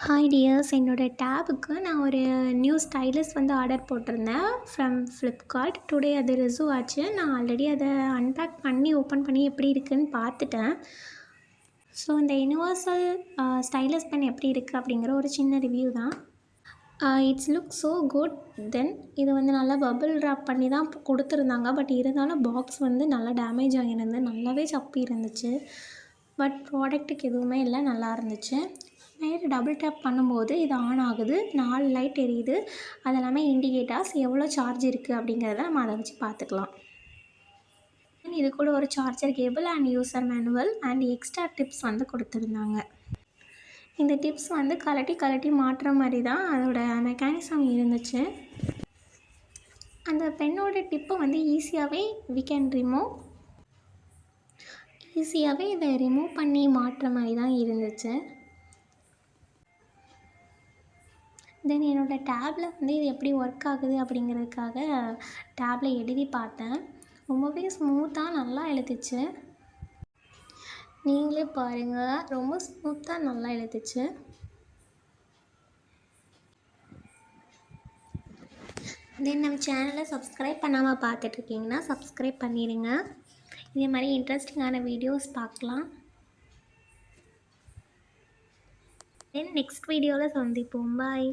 Hi tears, என்னோடய டேபுக்கு நான் ஒரு நியூ ஸ்டைலஸ் வந்து ஆர்டர் போட்டிருந்தேன் ஃப்ரம் ஃப்ளிப்கார்ட். டுடே அது ரிசீவ் ஆச்சு. நான் ஆல்ரெடி அதை அன்பேக் பண்ணி ஓப்பன் பண்ணி எப்படி இருக்குதுன்னு பார்த்துட்டேன். ஸோ இந்த யுனிவர்சல் ஸ்டைலஸ் பென் எப்படி இருக்குது அப்படிங்கிற ஒரு சின்ன ரிவ்யூ தான். It's look so good. Then இது வந்து நல்லா பபிள் ட்ராப் பண்ணி தான் கொடுத்துருந்தாங்க. பட் இருந்தாலும் பாக்ஸ் வந்து நல்லா டேமேஜ் ஆகியிருந்து நல்லாவே சப்பி இருந்துச்சு. பட் ப்ராடக்ட்டுக்கு எதுவுமே இல்லை, நல்லா இருந்துச்சு. மேலே டபுள் டேப் பண்ணும்போது இது ஆன் ஆகுது, 4 லைட் எரியுது. அது எல்லாமே இண்டிகேட்டர்ஸ். எவ்வளோ சார்ஜ் இருக்குது அப்படிங்கிறத நம்ம அதை வச்சு பார்த்துக்கலாம். இது கூட ஒரு charger cable and user manual and extra tips வந்து கொடுத்துருந்தாங்க. இந்த டிப்ஸ் வந்து கழட்டி மாட்டுற மாதிரி தான் அதோட மெக்கானிசம் இருந்துச்சு. அந்த பென்னோட டிப்பை வந்து ஈஸியாகவே இதை ரிமூவ் பண்ணி மாட்டுற மாதிரி தான் இருந்துச்சு. தென் என்னோடய டேப்பில் வந்து இது எப்படி ஒர்க் ஆகுது அப்படிங்கிறதுக்காக டேப்பில் எழுதி பார்த்தேன். ரொம்பவே ஸ்மூத்தாக நல்லா எழுதுச்சு. நீங்களே பாருங்கள், ரொம்ப ஸ்மூத்தாக நல்லா எழுதுச்சு. தென் நம்ம சேனலை சப்ஸ்கிரைப் பண்ணாமல் பார்த்துட்ருக்கீங்கன்னா சப்ஸ்கிரைப் பண்ணிடுங்க. இதே மாதிரி இன்ட்ரெஸ்டிங்கான வீடியோஸ் பார்க்கலாம். தென் நெக்ஸ்ட் வீடியோவில் சந்திப்போம். பாய்.